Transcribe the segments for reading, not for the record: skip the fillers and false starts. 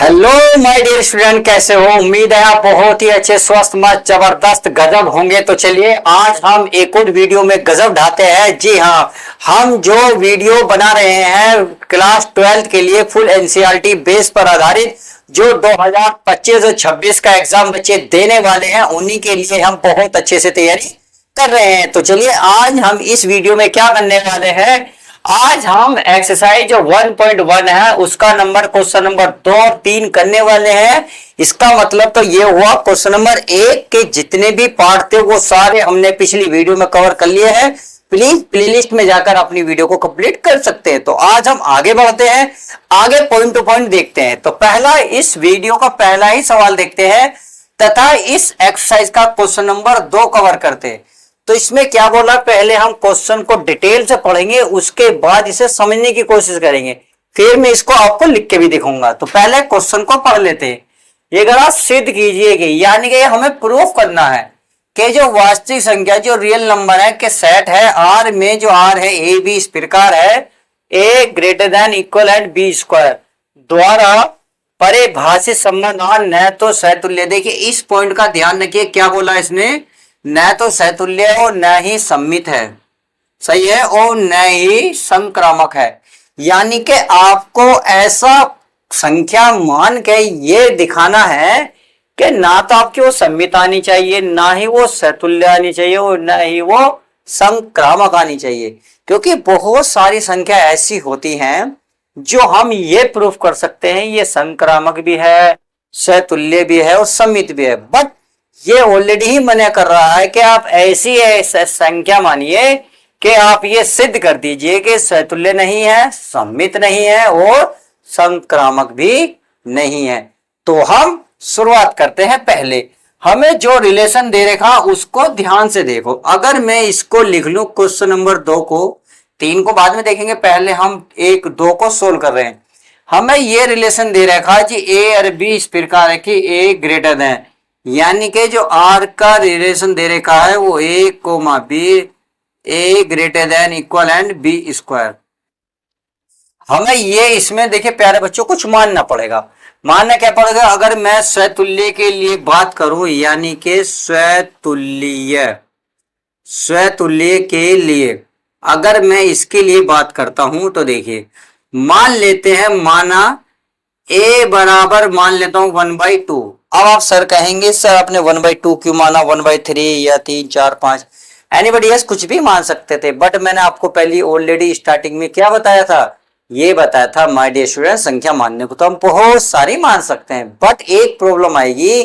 Hello my dear student, कैसे हो? उम्मीद है आप बहुत ही अच्छे, स्वस्थ, मस्त, जबरदस्त, गजब होंगे। तो चलिए आज हम एक और वीडियो में गजब ढाते हैं। जी हाँ, हम जो वीडियो बना रहे हैं क्लास 12 के लिए फुल एनसीईआरटी बेस पर आधारित, जो 2025 और 26 का एग्जाम बच्चे देने वाले हैं, उन्हीं के लिए हम बहुत अच्छे से तैयारी कर रहे हैं। तो चलिए आज हम इस वीडियो में क्या करने वाले हैं, आज हम एक्सरसाइज जो 1.1 है उसका नंबर क्वेश्चन नंबर 2 और 3 करने वाले हैं। इसका मतलब तो ये हुआ क्वेश्चन नंबर 1 के जितने भी पार्ट थे वो सारे हमने पिछली वीडियो में कवर कर लिए हैं। प्लीज प्लेलिस्ट में जाकर अपनी वीडियो को कंप्लीट कर सकते हैं। तो आज हम आगे बढ़ते हैं, आगे पॉइंट टू पॉइंट देखते हैं। तो पहला, इस वीडियो का पहला ही सवाल देखते हैं तथा इस एक्सरसाइज का क्वेश्चन नंबर 2 कवर करते हैं। तो इसमें क्या बोला, पहले हम क्वेश्चन को डिटेल से पढ़ेंगे, उसके बाद इसे समझने की कोशिश करेंगे, फिर मैं इसको आपको लिख के भी दिखाऊंगा। तो पहले क्वेश्चन को पढ़ लेते हैं। ये जरा सिद्ध कीजिए कि, यानी कि हमें प्रूफ करना है कि जो वास्तविक संख्या, जो रियल नंबर है के सेट है आर में, जो आर है ए बी इस प्रकार है, A greater than equal and B square द्वारा परिभाषित संबंध न तो सहतुल्य। देखिए इस पॉइंट का ध्यान रखिए, क्या बोला इसने, न तो सहतुल्य और न ही सम्मित है, सही है, और न ही संक्रामक है। यानी कि आपको ऐसा संख्या मान के ये दिखाना है कि ना तो आपकी वो सम्मित आनी चाहिए, ना ही वो सहतुल्य आनी चाहिए, और न ही वो संक्रामक आनी चाहिए। क्योंकि बहुत सारी संख्या ऐसी होती हैं जो हम ये प्रूफ कर सकते हैं ये संक्रामक भी है, सहतुल्य भी है और सम्मित भी है, बट ये ऑलरेडी ही मना कर रहा है कि आप ऐसी संख्या मानिए कि आप ये सिद्ध कर दीजिए कि सहतुल्य नहीं है, सम्मित नहीं है और संक्रामक भी नहीं है। तो हम शुरुआत करते हैं। पहले हमें जो रिलेशन दे रखा उसको ध्यान से देखो। अगर मैं इसको लिख लूं क्वेश्चन नंबर 2 को, 3 को बाद में देखेंगे, पहले हम 1 2 को सोल्व कर रहे हैं। हमें ये रिलेशन दे रखा है जी ए और बी इस प्रकार है कि ए ग्रेटर देन, यानी कि जो आर का रिलेशन दे रखा है वो A comma B, A greater than equal and B square. हमें ये इसमें देखिए प्यारे बच्चों कुछ मानना पड़ेगा। मानना क्या पड़ेगा, अगर मैं स्वतुल्य के लिए बात करूं, यानी कि स्वतुल्य के लिए अगर मैं इसके लिए बात करता हूं तो देखिए मान लेते हैं, माना a बराबर मान लेता हूं 1/2। अब आप सर कहेंगे सर आपने 1/2 क्यों माना, 1/3 या 3 4 5 एनीबडी यस कुछ भी मान सकते थे। बट मैंने आपको पहले ऑलरेडी स्टार्टिंग में क्या बताया था, ये बताया था माय डियर स्टूडेंट, संख्या मानने को तो हम बहुत सारी मान सकते हैं, बट एक प्रॉब्लम आएगी,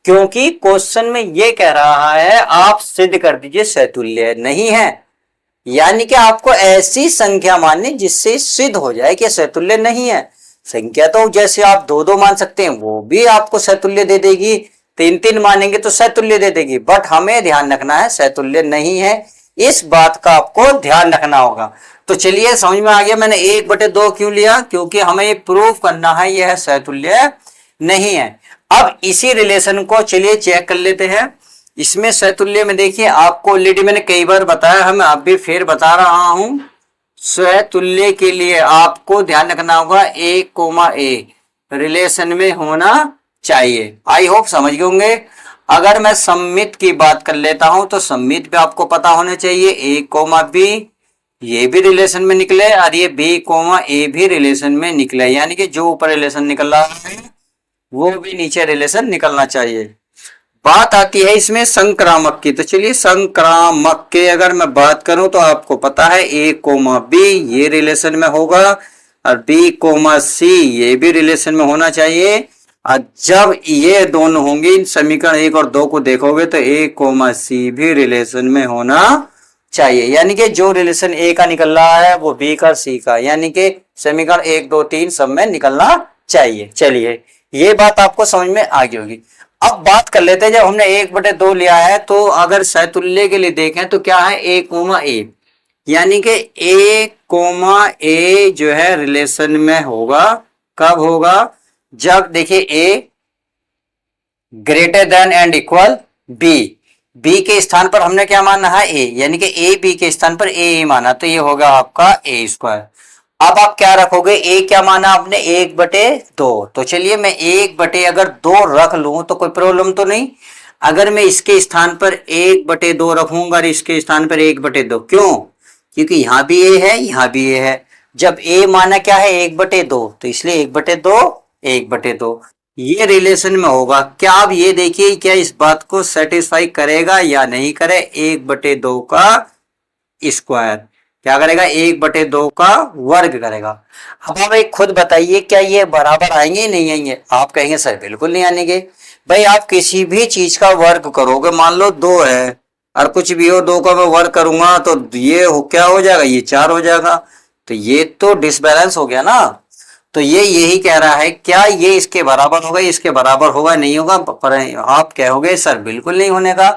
क्योंकि क्वेश्चन में ये कह रहा है आप सिद्ध कर दीजिए सहतुल्य नहीं है। यानी कि आपको ऐसी संख्या माननी जिससे सिद्ध हो जाए कि सहतुल्य नहीं है। संख्या तो जैसे आप 2 2 मान सकते हैं वो भी आपको सहतुल्य दे देगी, 3 3 मानेंगे तो सहतुल्य दे देगी, बट हमें ध्यान रखना है सहतुल्य नहीं है, इस बात का आपको ध्यान रखना होगा। तो चलिए समझ में आ गया मैंने 1/2 क्यों लिया, क्योंकि हमें ये प्रूफ करना है यह सहतुल्य नहीं है। अब इसी रिलेशन को चलिए चेक कर लेते हैं। इसमें सहतुल्य में देखिए आपको ऑलरेडी मैंने कई बार बताया है, मैं अब भी फिर बता रहा हूं, स्वतुल्य के लिए आपको ध्यान रखना होगा ए कोमा ए रिलेशन में होना चाहिए। आई होप समझ गए होंगे। अगर मैं सम्मित की बात कर लेता हूं तो सम्मित पे आपको पता होना चाहिए ए कोमा बी, ये भी रिलेशन में निकले, और ये बी कोमा ए भी रिलेशन में निकले, यानी कि जो ऊपर रिलेशन निकल रहा है वो भी नीचे रिलेशन निकलना चाहिए। बात आती है इसमें संक्रामक की। तो चलिए संक्रामक के अगर मैं बात करूं तो आपको पता है ए कोमा बी ये रिलेशन में होगा, और बी कोमा सी ये भी रिलेशन में होना चाहिए। और जब ये दोनों होंगे, इन समीकरण 1 और 2 को देखोगे तो ए कोमा सी भी रिलेशन में होना चाहिए, यानी कि जो रिलेशन ए का निकल रहा है वो बी का सी का, यानी कि समीकरण 1 2 3 सब में निकलना चाहिए। चलिए ये बात आपको समझ में आ गई होगी। अब बात कर लेते हैं, जब हमने 1/2 लिया है तो अगर सहतुल्य के लिए देखें तो क्या है ए कोमा ए, यानी कि ए कोमा ए जो है रिलेशन में होगा। कब होगा, जब देखिए A greater than and equal B, B के स्थान पर हमने क्या माना है ए, यानी कि ए बी के स्थान पर ए माना, तो ये होगा आपका ए स्क्वायर। अब आप क्या रखोगे, ए क्या माना आपने, 1/2। तो चलिए मैं 1/, अगर 2 रख लूं तो कोई प्रॉब्लम तो नहीं। अगर मैं इसके स्थान पर 1/2 रखूंगा और इसके स्थान पर 1/2, क्यों? क्योंकि यहां भी ए है, यहां भी ए है। जब ए माना क्या है, 1/2, तो इसलिए 1/2 1/2 ये रिलेशन में होगा। क्या आप ये देखिए, क्या इस बात को सेटिस्फाई करेगा या नहीं करे? 1/2 का स्क्वायर क्या करेगा, 1/2 का वर्ग करेगा। अब आप एक खुद बताइए, क्या ये बराबर आएंगे नहीं आएंगे? आप कहेंगे सर बिल्कुल नहीं आएंगे। भाई आप किसी भी चीज का वर्ग करोगे, मान लो 2 है और कुछ भी हो, 2 का मैं वर्ग करूंगा तो ये क्या हो जाएगा, ये 4 हो जाएगा। तो ये तो डिसबैलेंस हो गया ना। तो ये यही कह रहा है, क्या ये इसके बराबर होगा, इसके बराबर होगा नहीं होगा? पर आप कहोगे सर बिल्कुल नहीं होने का,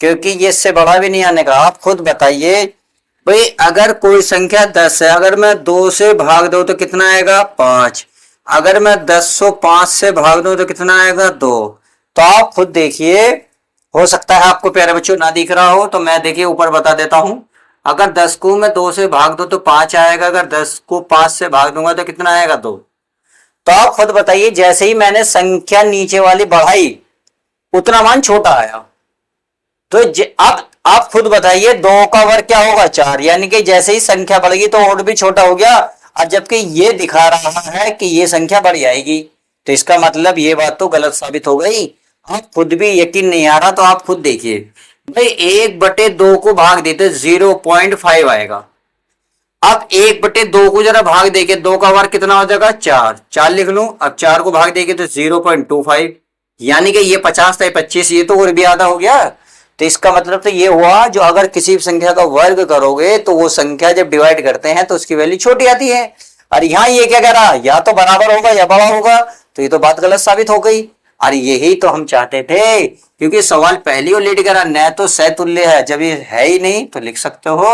क्योंकि ये इससे बड़ा भी नहीं आने का। आप खुद बताइए भाई, अगर कोई संख्या 10 है, अगर मैं 2 से भाग दूं तो कितना आएगा, 5। अगर मैं 10 को 5 से भाग दूं तो कितना आएगा, 2। तो आप खुद देखिए, हो सकता है आपको प्यारे बच्चों ना दिख रहा हो, तो मैं देखिए ऊपर बता देता हूं। अगर 10 को मैं 2 से भाग दूं तो 5 आएगा, अगर 10 को 5 से भाग दूंगा तो कितना आएगा, 2। तो आप खुद बताइए, जैसे ही मैंने संख्या नीचे वाली बढ़ाई उतना मान छोटा आया। तो अब आप खुद बताइए, 2 का वर्ग क्या होगा, 4। यानी कि जैसे ही संख्या बढ़ेगी तो और भी छोटा हो गया, और जबकि ये दिखा रहा है कि ये संख्या बढ़ जाएगी, तो इसका मतलब ये बात तो गलत साबित हो गई। आप खुद भी यकीन नहीं आ रहा तो आप खुद देखिए भाई, 1/2 को भाग देते 0.5 आएगा। अब 1/2 को जरा भाग देके 2 का वर्ग कितना हो जाएगा, 4। 4 लिख लूं, अब 4 को भाग देके तो 0.25, यानी कि ये 50 था 25, ये तो और भी आधा हो गया। तो इसका मतलब तो ये हुआ, जो अगर किसी संख्या का वर्ग करोगे तो वो संख्या जब डिवाइड करते हैं तो उसकी वैल्यू छोटी आती है। और यहाँ ये क्या कह रहा, या तो बराबर होगा या बड़ा होगा, तो ये तो बात गलत साबित हो गई। और यही तो हम चाहते थे, क्योंकि सवाल पहले ऑलरेडी करा, न तो सैतुल्य है, जब ये है ही नहीं तो लिख सकते हो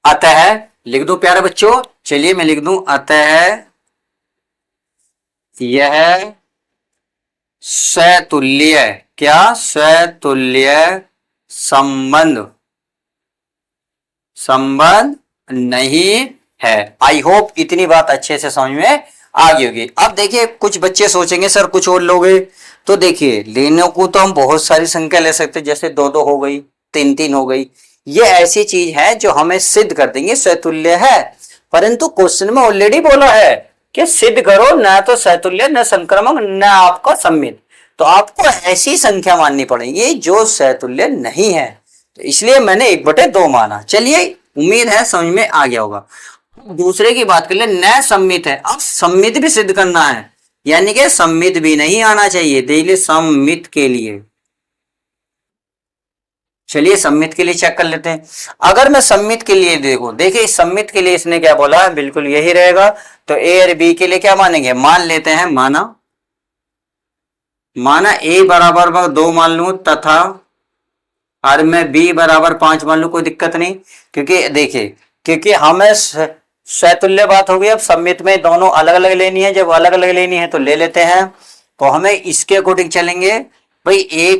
अतः। लिख दो प्यारे बच्चों, चलिए मैं लिख दूं, अतः यह सैतुल्य, क्या सैतुल्य संबंध नहीं है। आई होप इतनी बात अच्छे से समझ में आ गई होगी। अब देखिए, कुछ बच्चे सोचेंगे सर कुछ और लोगे, तो देखिए लेने को तो हम बहुत सारी संख्या ले सकते हैं, जैसे 2-2 हो गई, 3-3 हो गई। ये ऐसी चीज है जो हमें सिद्ध कर देंगे सैतुल्य है। परंतु क्वेश्चन में ऑलरेडी बोला है कि सिद्ध करो, न तो सैतुल्य, न संक्रमक, न आपका सम्मित। तो आपको ऐसी संख्या माननी पड़ेगी जो सैतुल्य नहीं है। तो इसलिए मैंने 1/2 माना। चलिए, उम्मीद है समझ में आ गया होगा। दूसरे की बात कर ले, न सम्मित है। अब सम्मित भी सिद्ध करना है, यानी कि सम्मित भी नहीं आना चाहिए। देख ले, सम्मित के लिए, चलिए सम्मित के लिए चेक कर लेते हैं। अगर मैं सम्मित के लिए देखो, देखिए सम्मित के लिए इसने क्या बोला है, बिल्कुल यही रहेगा। तो ए और बी के लिए क्या मानेंगे, मान लेते हैं, माना ए बराबर 2 मान लू, तथा और मैं b बराबर 5 मान लू, कोई दिक्कत नहीं। क्योंकि देखिए, क्योंकि हमें सैतुल्य बात होगी। अब सम्मित में दोनों अलग अलग लेनी है, जब अलग अलग लेनी है तो ले लेते हैं। तो हमें इसके अकॉर्डिंग चलेंगे भाई, ए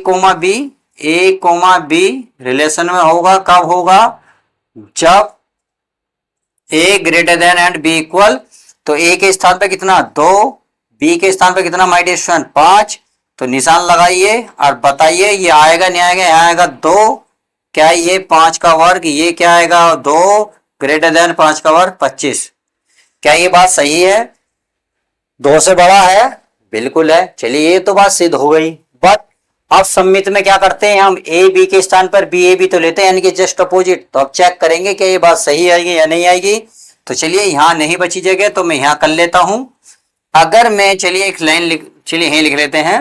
कोमा बी रिलेशन में होगा। कब होगा, जब A greater than and B equal. तो ए के स्थान पे कितना, 2, बी के स्थान पे कितना माय डियर स्टूडेंट, 5। तो निशान लगाइए और बताइए ये आएगा नहीं आएगा, यहाँ आएगा 2। क्या ये 5 का वर्ग, ये क्या आएगा 2 ग्रेटर देन 5 का वर्ग 25। क्या ये बात सही है, 2 से बड़ा है? बिल्कुल है। चलिए ये तो बात सिद्ध हो गई। बट अब सम्मित में क्या करते हैं हम, ए बी के स्थान पर बी ए बी तो लेते हैं, यानी कि जस्ट अपोजिट। तो अब चेक करेंगे कि ये बात सही आएगी या नहीं आएगी। तो चलिए यहाँ नहीं बची जगह तो मैं यहाँ कर लेता हूं। अगर मैं, चलिए एक लाइन यहीं लिख लेते हैं।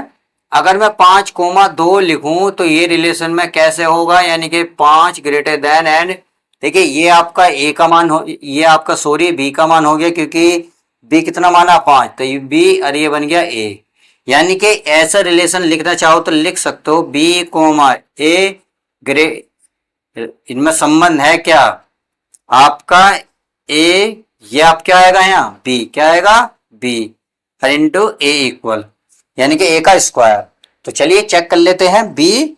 अगर मैं 5,2 लिखूं तो ये रिलेशन में कैसे होगा, यानी कि 5 ग्रेटर देन एंड, देखिए ये आपका ए का मान हो, ये आपका सॉरी बी का मान हो गया, क्योंकि बी कितना माना 5, तो ये बी और ये बन गया ए। यानी कि ऐसा रिलेशन लिखना चाहो तो लिख सकते हो, बी कोमा ए ग्रे, इनमें संबंध है क्या आपका ए, ये आप क्या आएगा यहाँ बी, क्या आएगा बी इंटू ए इक्वल, यानी कि ए का स्क्वायर। तो चलिए चेक कर लेते हैं, बी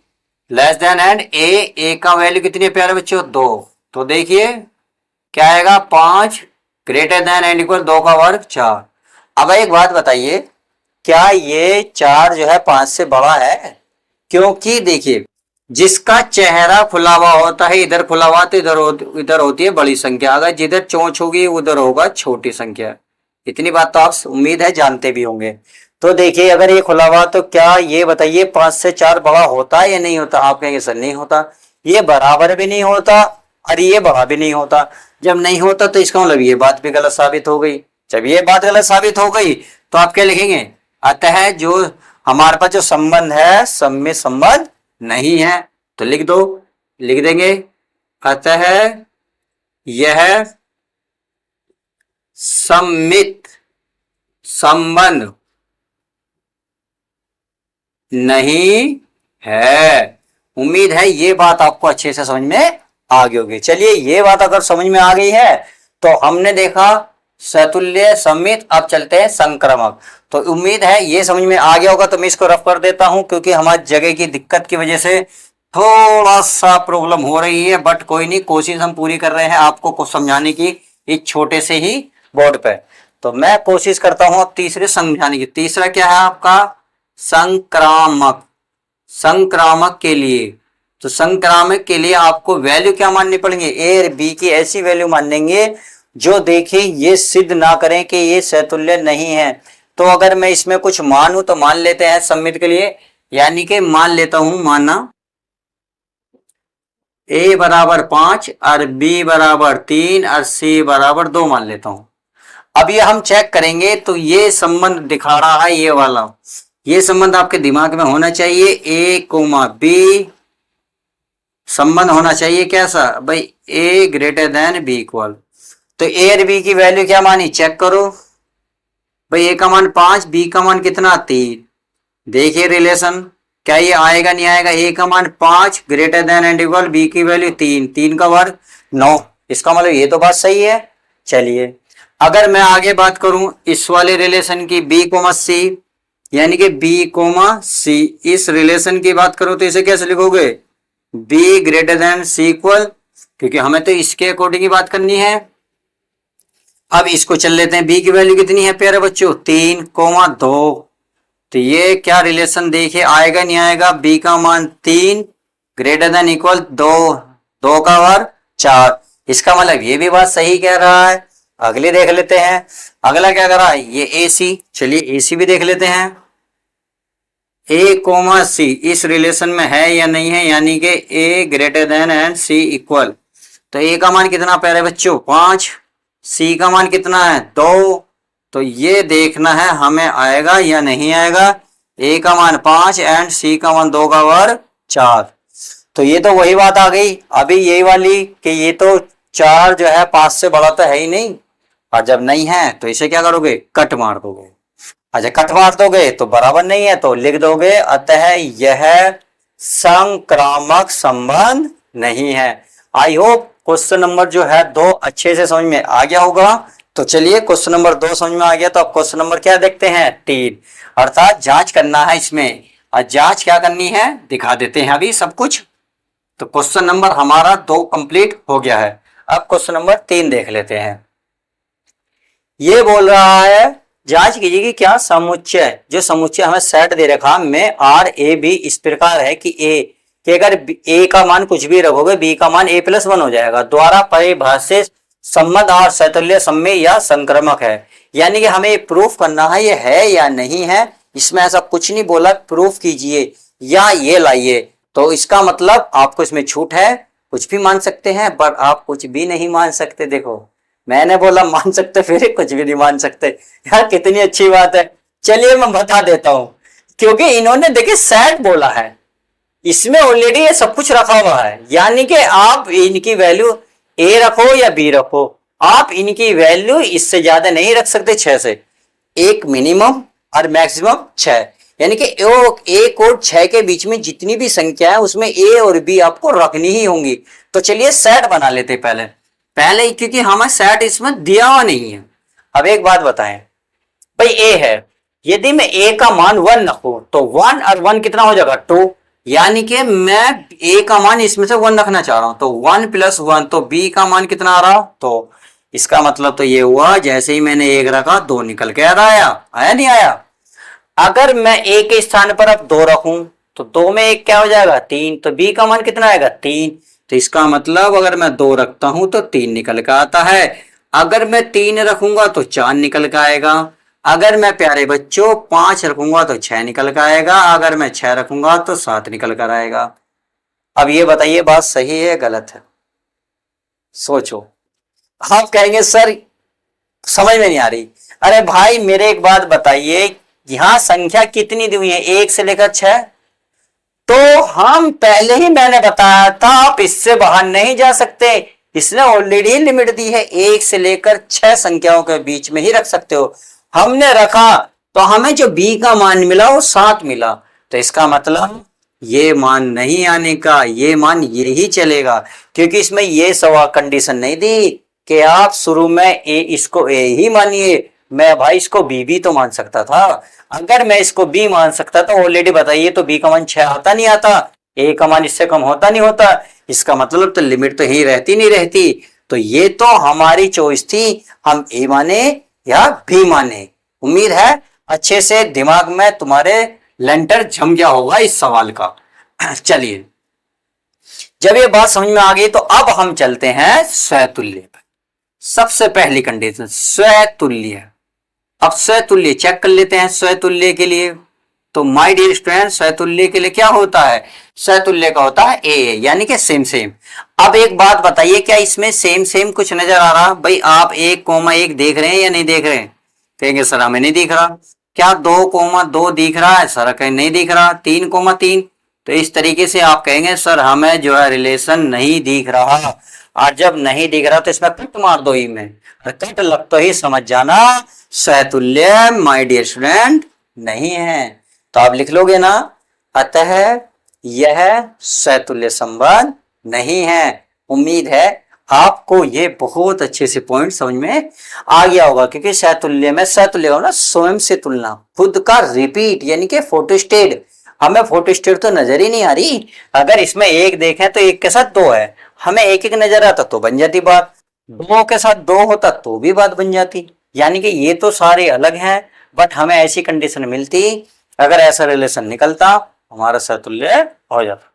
लेस देन एंड ए का वैल्यू कितनी है प्यारे बच्चों, 2। तो देखिए क्या आएगा, 5 ग्रेटर देन एंड इक्वल 2 का वर्ग 4। अब एक बात बताइए, क्या ये 4 जो है 5 से बड़ा है? क्योंकि देखिए, जिसका चेहरा खुला हुआ होता है, इधर खुला हुआ तो इधर होती है बड़ी संख्या, अगर जिधर चोंच होगी उधर होगा छोटी संख्या। इतनी बात तो आप उम्मीद है जानते भी होंगे। तो देखिए, अगर ये खुला हुआ तो क्या ये बताइए 5 से 4 बड़ा होता है या नहीं होता? आप कहेंगे सर नहीं होता, ये बराबर भी नहीं होता और ये बड़ा भी नहीं होता। जब नहीं होता तो इसका मतलब ये बात भी गलत साबित हो गई। जब ये बात गलत साबित हो गई तो आप क्या लिखेंगे? अतः जो हमारे पास जो संबंध है सम्मित संबंध नहीं है। तो लिख दो, लिख देंगे अतः यह सम्मित संबंध नहीं है। उम्मीद है ये बात आपको अच्छे से समझ में आ गई होगी। चलिए, ये बात अगर समझ में आ गई है तो हमने देखा सतुल्य सम्मित, अब चलते हैं संक्रामक। तो उम्मीद है ये समझ में आ गया होगा। तो मैं इसको रफ कर देता हूं क्योंकि हमारी जगह की दिक्कत की वजह से थोड़ा सा प्रॉब्लम हो रही है, बट कोई नहीं, कोशिश हम पूरी कर रहे हैं आपको कुछ समझाने की इस छोटे से ही बोर्ड पे। तो मैं कोशिश करता हूं अब तीसरे समझाने की। तीसरा क्या है आपका? संक्रामक। संक्रामक के लिए, तो संक्रामक के लिए आपको वैल्यू क्या माननी पड़ेंगे? ए और बी की ऐसी वैल्यू मानेंगे जो देखिए ये सिद्ध ना करें कि ये सतुल्य नहीं है। तो अगर मैं इसमें कुछ मानूं तो मान लेते हैं सम्मित के लिए, यानी कि मान लेता हूं, माना ए बराबर 5 और बी बराबर 3 और सी बराबर 2 मान लेता हूं। अब ये हम चेक करेंगे तो ये संबंध दिखा रहा है, ये वाला, ये संबंध आपके दिमाग में होना चाहिए। ए कोमा बी संबंध होना चाहिए कैसा भाई? ए ग्रेटर देन बी इक्वल। तो ए और बी की वैल्यू क्या मानी? चेक करो भाई, ए का मान 5, बी का मान कितना? 3। देखिए रिलेशन, क्या ये आएगा नहीं आएगा? ए का मान 5 greater than and equal, B की वैल्यू 3, 3 का वर्ग 9। इसका मतलब ये तो बात सही है। चलिए, अगर मैं आगे बात करूं इस वाले रिलेशन की, बी कोमा सी, यानी कि बी कोमा सी, इस रिलेशन की बात करो तो इसे कैसे लिखोगे? B greater than C equal, क्योंकि हमें तो इसके अकॉर्डिंग ही बात करनी है। अब इसको चल लेते हैं, बी की वैल्यू कितनी है प्यारे बच्चों? 3 कोमा 2। तो ये क्या रिलेशन देखिए आएगा नहीं आएगा? बी का मान 3 ग्रेटर देन इक्वल 2, 2 का वर्ग 4। इसका मतलब ये भी बात सही कह रहा है। अगले देख लेते हैं, अगला क्या कर रहा है? ये ए सी। चलिए ए सी भी देख लेते हैं। ए कोमा सी इस रिलेशन में है या नहीं है? यानी कि A greater than and C equal. तो ए का मान कितना प्यारे बच्चों? 5। सी का मान कितना है? 2। तो ये देखना है हमें आएगा या नहीं आएगा। ए का मान 5 एंड सी का मान 2 का वर्ग 4। तो ये तो वही बात आ गई अभी यही वाली कि ये तो 4 जो है 5 से बड़ा तो है ही नहीं, और जब नहीं है तो इसे क्या करोगे? कट मार दोगे। अच्छा, कट मार दोगे तो बराबर नहीं है तो लिख दोगे अतः यह संक्रामक संबंध नहीं है। आई होप क्वेश्चन नंबर जो है 2 अच्छे से समझ में आ गया होगा। तो चलिए, क्वेश्चन नंबर 2 समझ में आ गया तो अब क्वेश्चन नंबर क्या देखते हैं? 3, अर्थात जांच करना है इसमें। और जांच क्या करनी है दिखा देते हैं अभी सब कुछ। तो क्वेश्चन नंबर हमारा 2 कंप्लीट हो गया है। अब क्वेश्चन नंबर 3 देख लेते हैं। ये बोल रहा है जांच कीजिए कि क्या समुच्चय, जो समुच्चय हमें सेट दे रखा में आर ए बी इस प्रकार है कि ए कि अगर ए का मान कुछ भी रखोगे बी का मान ए प्लस 1 हो जाएगा, द्वारा परिभाषित संबंध और सतुल्य सम्मेय या संक्रमक है। यानी कि हमें प्रूफ करना है ये है या नहीं है। इसमें ऐसा कुछ नहीं बोला प्रूफ कीजिए या ये लाइए। तो इसका मतलब आपको इसमें छूट है, कुछ भी मान सकते हैं पर आप कुछ भी नहीं मान सकते। देखो मैंने बोला मान सकते, फिर कुछ भी नहीं मान सकते। यार कितनी अच्छी बात है। चलिए मैं बता देता हूं, क्योंकि इन्होंने देखिए सेट बोला है, इसमें ऑलरेडी ये सब कुछ रखा हुआ है। यानी कि आप इनकी वैल्यू ए रखो या बी रखो, आप इनकी वैल्यू इससे ज्यादा नहीं रख सकते 6 से। एक मिनिमम और मैक्सिमम 6, यानी कि एक और 6 के बीच में जितनी भी संख्या है उसमें ए और बी आपको रखनी ही होंगी। तो चलिए सेट बना लेते पहले क्योंकि हमें सेट इसमें दिया हुआ नहीं है। अब एक बात बताएं भाई, ए है, यदि मैं ए का मान 1 रखूं तो 1 और 1 कितना हो जाएगा? 2। यानी कि मैं ए का मान इसमें से 1 रखना चाह रहा हूं तो 1 + 1, तो बी का मान कितना आ रहा? तो इसका मतलब तो ये हुआ जैसे ही मैंने एक रखा दो निकल के आया नहीं आया। अगर मैं ए के स्थान पर अब दो रखूं तो दो में एक क्या हो जाएगा, तीन। तो बी का मान कितना आएगा, तीन। तो इसका मतलब अगर मैं दो रखता हूं तो तीन निकल के आता है। अगर मैं तीन रखूंगा तो चार निकल के आएगा। अगर मैं प्यारे बच्चों पांच रखूंगा तो छह निकल कर आएगा। अगर मैं छह रखूंगा तो सात निकल कर आएगा। अब ये बताइए बात सही है गलत है, सोचो। आप कहेंगे सर समझ में नहीं आ रही। अरे भाई मेरे एक बात बताइए, यहां संख्या कितनी दी हुई है, एक से लेकर छह। तो हम पहले ही मैंने बताया था आप इससे बाहर नहीं जा सकते। इसने ऑलरेडी लिमिट दी है, एक से लेकर छह संख्याओं के बीच में ही रख सकते हो। हमने रखा तो हमें जो बी का मान मिला वो सात मिला। तो इसका मतलब ये मान नहीं आने का, ये मान ये ही चलेगा, क्योंकि इसमें ये सवा कंडीशन नहीं दी कि आप शुरू में ए इसको ए ही मानिए। मैं भाई इसको बी भी तो मान सकता था। अगर मैं इसको बी मान सकता तो ऑलरेडी बताइए तो बी का मान छह आता नहीं आता, ए का मान इससे कम होता नहीं होता। इसका मतलब तो लिमिट तो यही रहती नहीं रहती। तो ये तो हमारी चॉइस थी, हम ए माने या बी माने। उम्मीद है अच्छे से दिमाग में तुम्हारे लेंटर जम गया होगा इस सवाल का। चलिए जब ये बात समझ में आ गई तो अब हम चलते हैं स्वतुल्य पर। सबसे पहली कंडीशन स्वतुल्य। अब स्वतुल्य चेक कर लेते हैं। स्वतुल्य के लिए तो माय डियर स्टूडेंट स्वतुल्य के लिए क्या होता है, स्वतुल्य का होता है ए, यानी कि सेम सेम। अब एक बात बताइए, क्या इसमें सेम सेम कुछ नजर आ रहा भाई? आप 1,1 देख रहे हैं या नहीं देख रहे हैं? कहेंगे सर हमें नहीं दिख रहा। क्या 2,2 दिख रहा है? सर कहीं नहीं दिख रहा। 3,3। तो इस तरीके से आप कहेंगे सर हमें जो है रिलेशन नहीं दिख रहा। और जब नहीं दिख रहा तो इसमें कट मार दो ही में, कट लग तो ही समझ जाना स्वतुल्य माय डियर स्टूडेंट नहीं है। तो आप लिख लोगे ना, अतः यह स्वतुल्य संबंध नहीं है। उम्मीद है आपको ये बहुत अच्छे से पॉइंट समझ में आ गया होगा, क्योंकि स्वतुल्य में स्वतुल्य हो ना स्वयं से तुलना, खुद का रिपीट यानी कि फोटोस्टेट। हमें फोटोस्टेट तो नजर ही नहीं आ रही। अगर इसमें एक देखें तो एक के साथ दो है, हमें एक एक नजर आता तो बन जाती बात, दो के साथ दो होता तो भी बात बन जाती। यानी कि ये तो सारे अलग हैं, बट हमें ऐसी कंडीशन मिलती, अगर ऐसा रिलेशन निकलता हमारा स्वतुल्य हो जाता।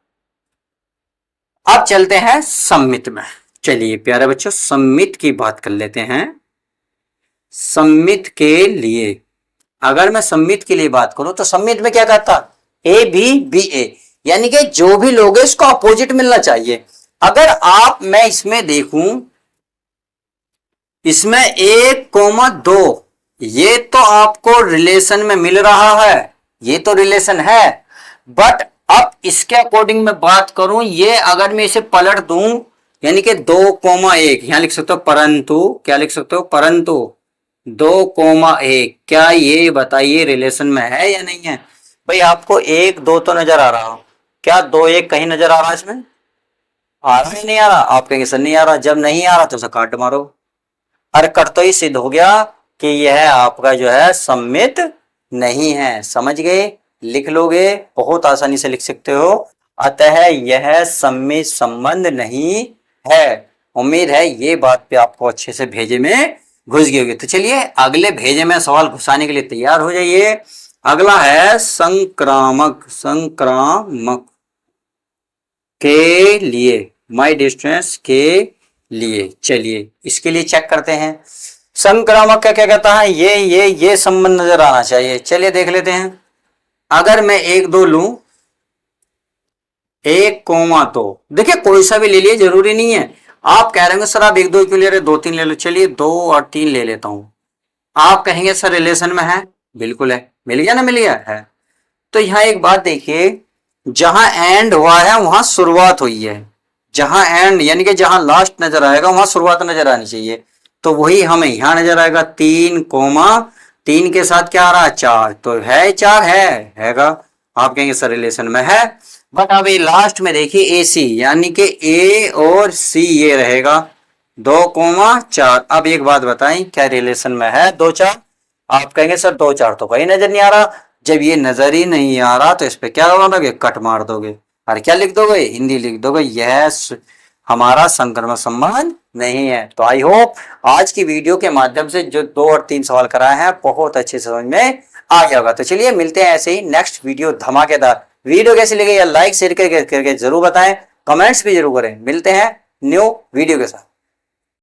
अब चलते हैं सम्मित में। चलिए प्यारे बच्चों सम्मित की बात कर लेते हैं। सम्मित के लिए अगर मैं सम्मित के लिए बात करूं तो सम्मित में क्या कहता, ए बी बी ए, यानी कि जो भी लोग है इसको अपोजिट मिलना चाहिए। अगर आप मैं इसमें देखूं, इसमें 1,2 ये तो आपको रिलेशन में मिल रहा है, ये तो रिलेशन है। बट अब इसके अकॉर्डिंग मैं बात करूं, ये अगर मैं इसे पलट दूं यानी कि 2,1 यहां लिख सकते हो, परंतु क्या लिख सकते हो, परंतु 2,1 क्या ये बताइए रिलेशन में है या नहीं है? भाई आपको 1,2 तो नजर आ रहा, क्या 2,1 कहीं नजर आ रहा है इसमें? आ रहा है नहीं आ रहा? आप कहेंगे सर नहीं आ रहा। जब नहीं आ रहा तो उसे काट मारो। अरे कट तो ही सिद्ध हो गया कि यह आपका जो है सम्मित नहीं है। समझ गए? लिख लोगे, बहुत आसानी से लिख सकते हो, अतः यह सम्मित संबंध नहीं है। उम्मीद है ये बात पे आपको अच्छे से भेजे में घुस गई होगी। तो चलिए अगले भेजे में सवाल घुसाने के लिए तैयार हो जाइए। अगला है संक्रामक। संक्रामक के लिए माय डिस्टेंस के लिए, चलिए इसके लिए चेक करते हैं। संक्रामक का क्या कहता है, ये संबंध नजर आना चाहिए। चलिए देख लेते हैं। अगर मैं 1,2 लूं, 1,2 देखिए कोई सा भी ले लिए, जरूरी नहीं है। आप कह रहे हैं सर आप 1,2 क्यों ले रहे, 2,3 ले लो। चलिए 2 और 3 ले लेता हूं। आप कहेंगे सर रिलेशन में है, बिल्कुल है। मिल गया ना, मिल गया है। तो यहां एक बात देखिए, जहां एंड हुआ है वहां शुरुआत हुई है। जहां एंड यानी कि जहां लास्ट नजर आएगा वहां शुरुआत नजर आनी चाहिए। तो वही हमें यहां नजर आएगा 3,3 के साथ क्या आ रहा है, 4। तो है 4 हैगा। आप कहेंगे सर रिलेशन में है, बट अब ये लास्ट में देखिए AC यानी कि A और C ये रहेगा 2,4। अब एक बात बताएं, क्या रिलेशन में है 2,4? आप कहेंगे सर 2,4 तो कहीं नजर नहीं आ रहा। जब ये नजर ही नहीं आ रहा तो इस पे क्या मारोगे, कट मार दोगे। और क्या लिख दोगे, हिंदी लिख दोगे, यह हमारा संक्रमण संबंध नहीं है। तो आई होप आज की वीडियो के माध्यम से जो 2 और 3 सवाल कराए हैं बहुत अच्छे समझ में आ गया होगा। तो चलिए मिलते हैं ऐसे ही नेक्स्ट वीडियो धमाकेदार। वीडियो कैसी लगी या लाइक शेयर करके जरूर बताएं, कमेंट्स भी जरूर करें। मिलते हैं न्यू वीडियो के साथ।